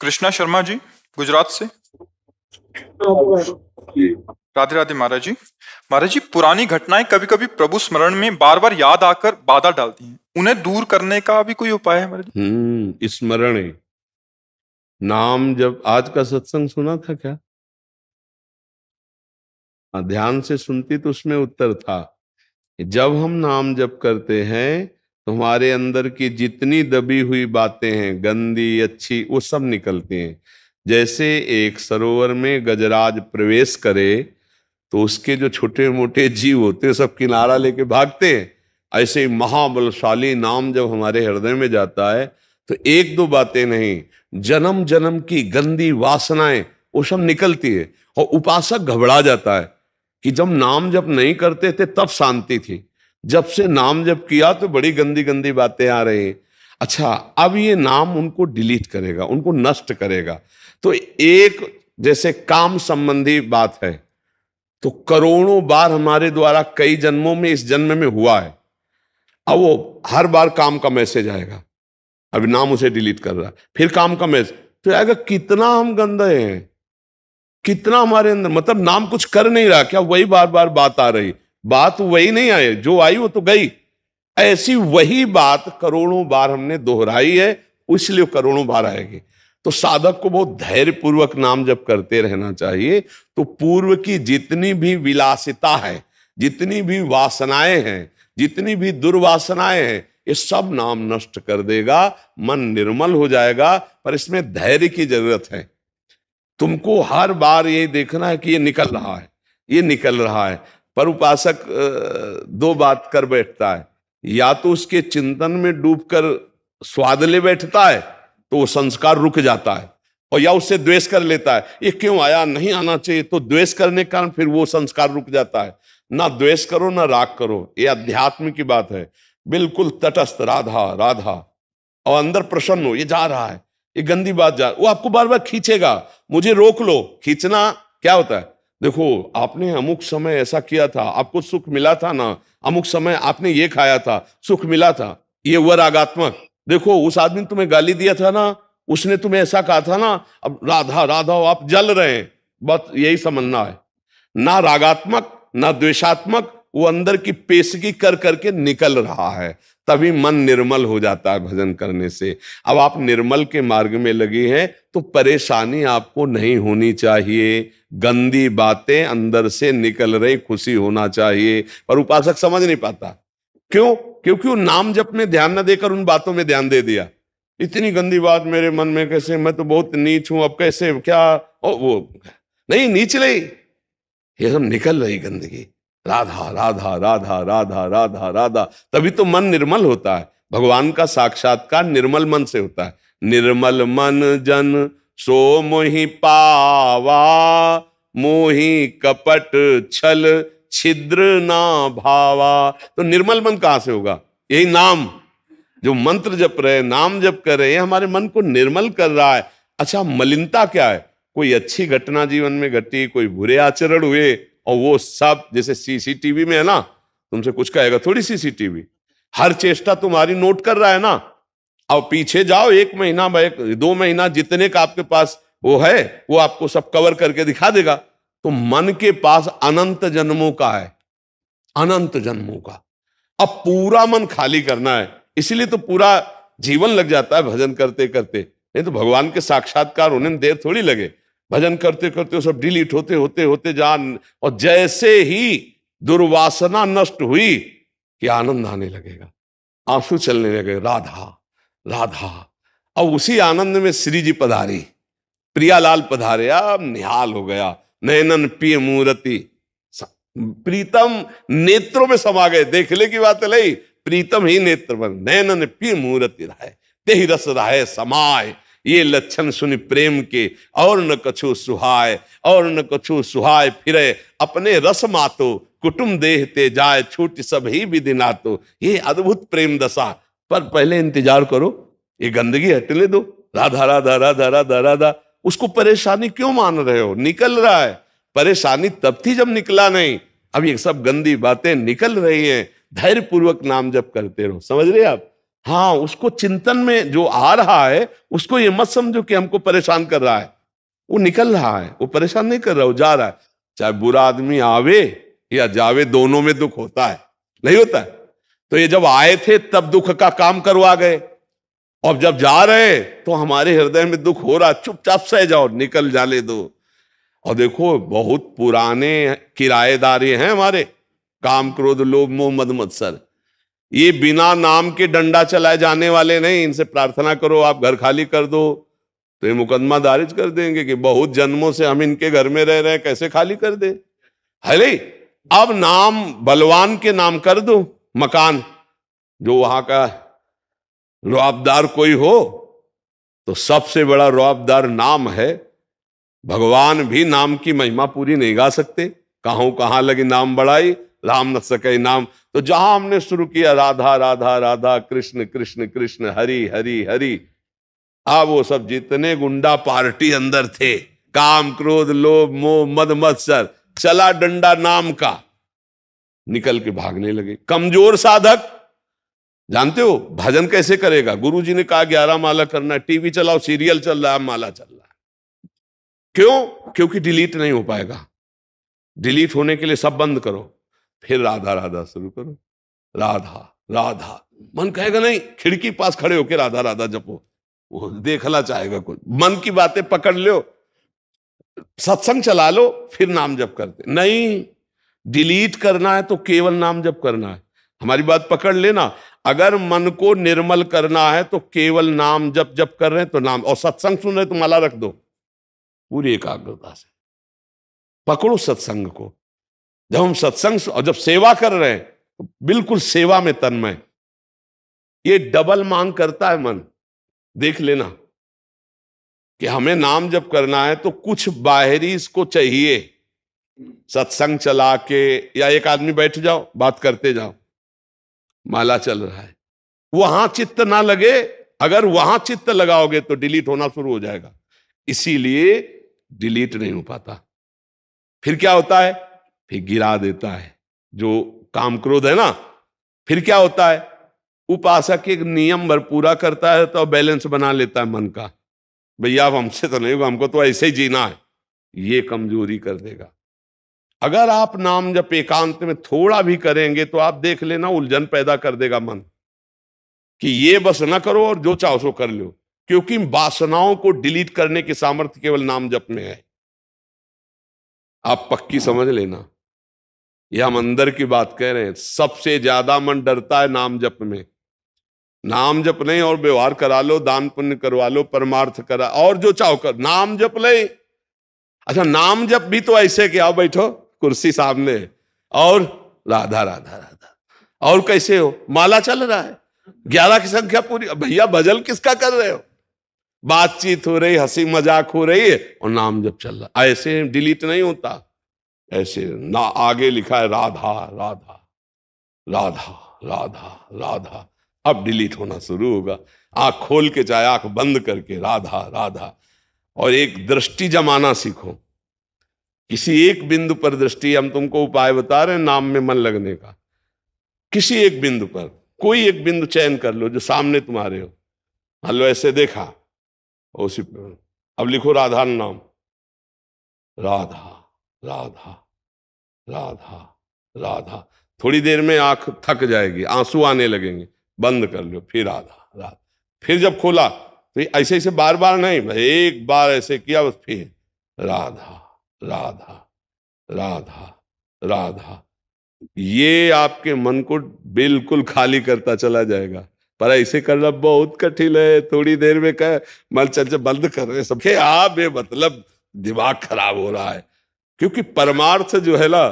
कृष्णा शर्मा जी, गुजरात से। राधे राधे महाराज जी। महाराज जी, पुरानी घटनाएं कभी कभी प्रभु स्मरण में बार बार याद आकर बाधा डालती हैं, उन्हें दूर करने का भी कोई उपाय है महाराज जी? स्मरण नाम जब आज का सत्संग सुना था क्या? ध्यान से सुनती तो उसमें उत्तर था। जब हम नाम जप करते हैं तो हमारे अंदर की जितनी दबी हुई बातें हैं, गंदी अच्छी, वो सब निकलती हैं। जैसे एक सरोवर में गजराज प्रवेश करे तो उसके जो छोटे मोटे जीव होते हैं सब किनारा लेके भागते हैं। ऐसे ही महाबलशाली नाम जब हमारे हृदय में जाता है तो एक दो बातें नहीं, जन्म जन्म की गंदी वासनाएं वो सब निकलती है। और उपासक घबरा जाता है कि जब नाम जप नहीं करते थे तब शांति थी, जब से नाम जप किया तो बड़ी गंदी गंदी बातें आ रही हैं। अच्छा, अब ये नाम उनको डिलीट करेगा, उनको नष्ट करेगा। तो एक जैसे काम संबंधी बात है तो करोड़ों बार हमारे द्वारा कई जन्मों में इस जन्म में हुआ है। अब वो हर बार काम का मैसेज आएगा, अभी नाम उसे डिलीट कर रहा है, फिर काम का मैसेज तो आएगा। कितना हम गंदे हैं, कितना हमारे अंदर, मतलब नाम कुछ कर नहीं रहा क्या, वही बार बार बात आ रही, बात वही नहीं आई, जो आई वो तो गई। ऐसी वही बात करोड़ों बार हमने दोहराई है, इसलिए करोड़ों बार आएगी। तो साधक को बहुत धैर्य पूर्वक नाम जप करते रहना चाहिए। तो पूर्व की जितनी भी विलासिता है, जितनी भी वासनाएं हैं, जितनी भी दुर्वासनाएं हैं, ये सब नाम नष्ट कर देगा, मन निर्मल हो जाएगा। पर इसमें धैर्य की जरूरत है। तुमको हर बार ये देखना है कि ये निकल रहा है, ये निकल रहा है। पर उपासक दो बात कर बैठता है, या तो उसके चिंतन में डूबकर स्वाद ले बैठता है तो वो संस्कार रुक जाता है, और या उससे द्वेष कर लेता है, ये क्यों आया, नहीं आना चाहिए, तो द्वेष करने के कारण फिर वो संस्कार रुक जाता है। ना द्वेष करो ना राग करो, ये अध्यात्म की बात है। बिल्कुल तटस्थ, राधा राधा, और अंदर प्रसन्न हो, ये जा रहा है, ये गंदी बात जा, वो आपको बार बार खींचेगा, मुझे रोक लो। खींचना क्या होता है, देखो आपने अमुक समय ऐसा किया था, आपको सुख मिला था ना, अमुक समय आपने ये खाया था, सुख मिला था, ये हुआ रागात्मक। देखो उस आदमी ने तुम्हें गाली दिया था ना, उसने तुम्हें ऐसा कहा था ना, अब राधा राधा आप जल रहे हैं, बस यही समझना है। ना रागात्मक ना द्वेषात्मक, वो अंदर की पेशगी कर करके निकल रहा है, तभी मन निर्मल हो जाता है भजन करने से। अब आप निर्मल के मार्ग में लगी हैं तो परेशानी आपको नहीं होनी चाहिए, गंदी बातें अंदर से निकल रही, खुशी होना चाहिए। पर उपासक समझ नहीं पाता, क्यों? क्योंकि वो नाम जप में ध्यान न देकर उन बातों में ध्यान दे दिया। इतनी गंदी बात मेरे मन में कैसे, मैं तो बहुत नीच हूं, अब कैसे क्या, वो नहीं नीच रही, ये सब निकल रही गंदगी, राधा राधा राधा राधा राधा राधा, तभी तो मन निर्मल होता है। भगवान का साक्षात्कार निर्मल मन से होता है। निर्मल मन जन सो मोहि पावा, मोहि कपट छल छिद्र ना भावा। तो निर्मल मन कहां से होगा? यही नाम, जो मंत्र जप रहे, नाम जप कर रहे हैं, हमारे मन को निर्मल कर रहा है। अच्छा, मलिनता क्या है? कोई अच्छी घटना जीवन में घटी, कोई बुरे आचरण हुए, और वो सब जैसे सीसीटीवी में है ना, तुमसे कुछ कहेगा थोड़ी, सीसीटीवी हर चेष्टा तुम्हारी नोट कर रहा है ना। अब पीछे जाओ, 1 महीना 2 महीना जितने का आपके पास वो है, वो आपको सब कवर करके दिखा देगा। तो मन के पास अनंत जन्मों का है, अनंत जन्मों का। अब पूरा मन खाली करना है, इसीलिए तो पूरा जीवन लग जाता है भजन करते करते। नहीं तो भगवान के साक्षात्कार होने में देर थोड़ी लगे, भजन करते करते सब डिलीट होते होते होते जान, और जैसे ही दुर्वासना नष्ट हुई कि आनंद आने लगेगा, आंसू चलने लगे, राधा राधा। और उसी आनंद में श्री जी पधारी, प्रियालाल पधारे, अब निहाल हो गया, नयनन पिय मूर्ति, प्रीतम नेत्रों में समा गए। देखने की बात नहीं, प्रीतम ही नेत्र बन, नयनन पिय मूर्ति रहे, तेहि रस रहे समाय, ये लक्षण सुनि प्रेम के, और न कछु सुहाय, और न कछु सुहाय फिरे, अपने रस मातो कुटुम देह ते जाए, छूट सब ही विधि नातो। ये अद्भुत प्रेम दशा। पर पहले इंतजार करो, ये गंदगी हटने दो, राधा राधा राधा राधा राधा। उसको परेशानी क्यों मान रहे हो? निकल रहा है, परेशानी तब थी जब निकला नहीं, अब ये सब गंदी बातें निकल रही हैं। धैर्य पूर्वक नाम जप करते रहो, समझ रहे आप? हाँ, उसको चिंतन में जो आ रहा है उसको ये मत समझो कि हमको परेशान कर रहा है, वो निकल रहा है, वो परेशान नहीं कर रहा, वो जा रहा है। चाहे बुरा आदमी आवे या जावे, दोनों में दुख होता है, नहीं होता है? तो ये जब आए थे तब दुख का काम करवा गए, और जब जा रहे तो हमारे हृदय में दुख हो रहा, चुपचाप सह जाओ, निकल जाने दो। और देखो बहुत पुराने किराएदार ये हैं हमारे, काम क्रोध लोभ मोह मद मत्सर, ये बिना नाम के डंडा चलाए जाने वाले नहीं। इनसे प्रार्थना करो आप घर खाली कर दो तो ये मुकदमा दारिज कर देंगे कि बहुत जन्मों से हम इनके घर में रह रहे हैं, कैसे खाली कर दे। अरे अब नाम बलवान के नाम कर दो मकान, जो वहां का रुआबदार कोई हो, तो सबसे बड़ा रुआबदार नाम है। भगवान भी नाम की महिमा पूरी नहीं गा सकते, कहां लगी नाम बढ़ाई, राम न सके नाम। तो जहां हमने शुरू किया राधा राधा राधा, कृष्ण कृष्ण कृष्ण, हरि हरि हरि, अब वो सब जितने गुंडा पार्टी अंदर थे, काम क्रोध लोभ मोह मद मत्सर, चला डंडा नाम का, निकल के भागने लगे। कमजोर साधक जानते हो भजन कैसे करेगा? गुरुजी ने कहा 11 माला करना है, टीवी चलाओ, सीरियल चल रहा है, माला चल रहा है। क्यों? क्योंकि डिलीट नहीं हो पाएगा। डिलीट होने के लिए सब बंद करो, फिर राधा राधा शुरू करो, राधा राधा। मन कहेगा नहीं, खिड़की पास खड़े होकर राधा राधा जपो, वो देखना चाहेगा कोई। मन की बातें पकड़ लो, सत्संग चला लो, फिर नाम जप करते नहीं। डिलीट करना है तो केवल नाम जप करना है। हमारी बात पकड़ लेना, अगर मन को निर्मल करना है तो केवल नाम जप कर रहे हैं तो नाम, और सत्संग सुन रहे तो माला रख दो पूरी एकाग्रता से, पकड़ो सत्संग को। जब हम सत्संग और जब सेवा कर रहे हैं तो बिल्कुल सेवा में तन्मय। ये डबल मांग करता है मन, देख लेना कि हमें नाम जप करना है तो कुछ बाहरी इसको चाहिए। सत्संग चला के या एक आदमी बैठ जाओ, बात करते जाओ, माला चल रहा है, वहां चित्त ना लगे। अगर वहां चित्त लगाओगे तो डिलीट होना शुरू हो जाएगा, इसीलिए डिलीट नहीं हो पाता। फिर क्या होता है? फिर गिरा देता है जो काम क्रोध है ना। फिर क्या होता है? उपासक एक नियम भर पूरा करता है तो बैलेंस बना लेता है मन का, भैया अब हमसे तो नहीं होगा, हमको तो ऐसे ही जीना है, ये कमजोरी कर देगा। अगर आप नाम जब एकांत में थोड़ा भी करेंगे तो आप देख लेना उलझन पैदा कर देगा मन, कि ये बस ना करो और जो चाहो सो कर लो, क्योंकि वासनाओं को डिलीट करने की सामर्थ्य केवल नाम जप में है। आप पक्की समझ लेना, ये हम अंदर की बात कह रहे हैं। सबसे ज्यादा मन डरता है नाम जप में। नाम जप नहीं और व्यवहार करा लो, दान पुण्य करवा लो, परमार्थ करा, और जो चाहो कर, नाम जप ले। अच्छा, नाम जप भी तो ऐसे कि आओ बैठो कुर्सी सामने और राधा राधा राधा, और कैसे हो? माला चल रहा है, 11 की संख्या पूरी, भैया भजन किसका कर रहे हो? बातचीत हो रही, हंसी मजाक हो रही है और नाम जप चल रहा। ऐसे डिलीट नहीं होता, ऐसे ना। आगे लिखा है राधा राधा राधा राधा राधा, अब डिलीट होना शुरू होगा। आंख खोल के चाहे आंख बंद करके राधा राधा, और एक दृष्टि जमाना सीखो, किसी एक बिंदु पर दृष्टि। हम तुमको उपाय बता रहे हैं नाम में मन लगने का। किसी एक बिंदु पर, कोई एक बिंदु चयन कर लो जो सामने तुम्हारे हो। मान लो ऐसे देखा, उसी पर अब लिखो राधा नाम, राधा राधा राधा राधा। थोड़ी देर में आंख थक जाएगी, आंसू आने लगेंगे, बंद कर लो, फिर राधा राधा। फिर जब खोला तो ऐसे ऐसे बार बार नहीं, एक बार ऐसे किया बस, फिर राधा राधा राधा राधा। ये आपके मन को बिल्कुल खाली करता चला जाएगा। पर ऐसे करना बहुत कठिन है। थोड़ी देर में कह मन चल बंद कर रहे सब, आप ये मतलब दिमाग खराब हो रहा है। क्योंकि परमार्थ जो है ना,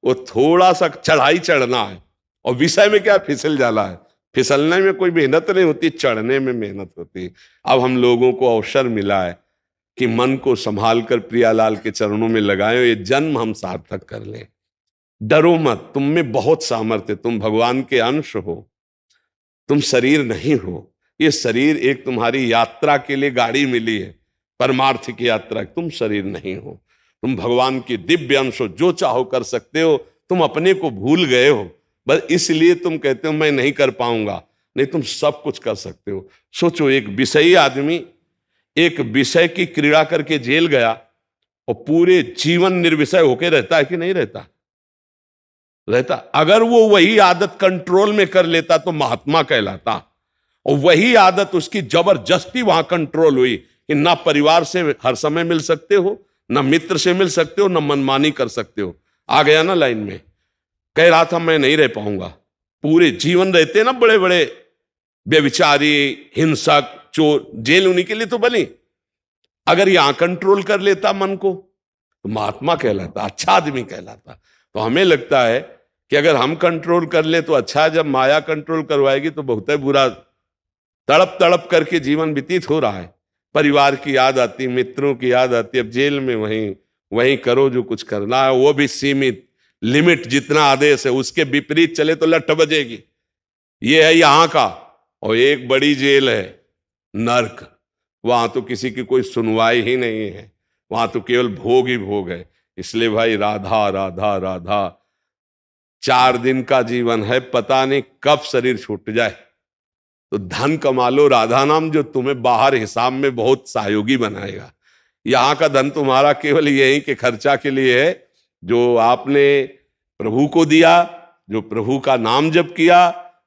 वो थोड़ा सा चढ़ाई चढ़ना है, और विषय में क्या फिसल जाना है। फिसलने में कोई मेहनत नहीं होती, चढ़ने में मेहनत होती है। अब हम लोगों को अवसर मिला है कि मन को संभाल कर प्रियालाल के चरणों में लगाएं, ये जन्म हम सार्थक कर लें। डरो मत, तुम में बहुत सामर्थ्य, तुम भगवान के अंश हो, तुम शरीर नहीं हो। ये शरीर एक तुम्हारी यात्रा के लिए गाड़ी मिली है, परमार्थ की यात्रा, तुम शरीर नहीं हो। तुम भगवान के दिव्य अंश हो, जो चाहो कर सकते हो। तुम अपने को भूल गए हो, बस इसलिए तुम कहते हो मैं नहीं कर पाऊंगा। नहीं, तुम सब कुछ कर सकते हो। सोचो, एक विषयी आदमी एक विषय की क्रीड़ा करके जेल गया और पूरे जीवन निर्विषय होके रहता है कि नहीं रहता? रहता। अगर वो वही आदत कंट्रोल में कर लेता तो महात्मा कहलाता, और वही आदत उसकी जबरदस्ती वहां कंट्रोल हुई कि ना परिवार से हर समय मिल सकते हो, ना मित्र से मिल सकते हो, ना मनमानी कर सकते हो। आ गया ना लाइन में, कह रहा था मैं नहीं रह पाऊंगा। पूरे जीवन रहते ना बड़े बड़े व्यभिचारी, हिंसक, चोर, जेल उन्हीं के लिए तो बनी। अगर यहां कंट्रोल कर लेता मन को तो महात्मा कहलाता, अच्छा आदमी कहलाता। तो हमें लगता है कि अगर हम कंट्रोल कर ले तो अच्छा, जब माया कंट्रोल करवाएगी तो बहुत है बुरा। तड़प तड़प करके जीवन व्यतीत हो रहा है, परिवार की याद आती, मित्रों की याद आती। अब जेल में वहीं वहीं करो जो कुछ करना है, वो भी सीमित, लिमिट, जितना आदेश है उसके विपरीत चले तो लठ बजेगी। ये है यहां का। और एक बड़ी जेल है नर्क, वहां तो किसी की कोई सुनवाई ही नहीं है, वहां तो केवल भोग ही भोग है। इसलिए भाई, राधा राधा राधा, 4 दिन का जीवन है, पता नहीं कब शरीर छूट जाए। तो धन कमा लो राधा नाम, जो तुम्हें बाहर हिसाब में बहुत सहयोगी बनाएगा। यहां का धन तुम्हारा केवल यही के खर्चा के लिए है, जो आपने प्रभु को दिया, जो प्रभु का नाम जप किया,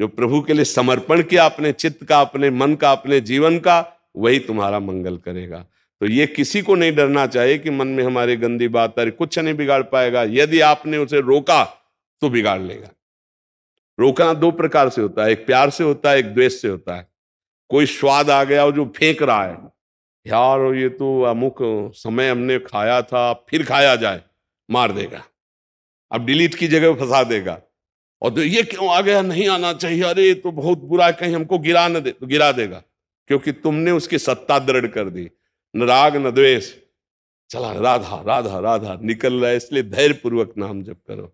जो प्रभु के लिए समर्पण किया, अपने चित्त का, अपने मन का, अपने जीवन का, वही तुम्हारा मंगल करेगा। तो ये किसी को नहीं डरना चाहिए कि मन में हमारी गंदी बात आ रही, कुछ नहीं बिगाड़ पाएगा। यदि आपने उसे रोका तो बिगाड़ लेगा। रोकना 2 प्रकार से होता है, एक प्यार से होता है, एक द्वेष से होता है। कोई स्वाद आ गया और जो फेंक रहा है, यार ये तो अमुक समय हमने खाया था, फिर खाया जाए, मार देगा। अब डिलीट की जगह फंसा देगा। और तो ये क्यों आ गया, नहीं आना चाहिए, अरे ये तो बहुत बुरा है, कहीं हमको गिरा न दे, तो गिरा देगा, क्योंकि तुमने उसकी सत्ता दृढ़ कर दी। न राग न द्वेष, चला राधा राधा राधा निकल रहा है। इसलिए धैर्य पूर्वक नाम जप करो।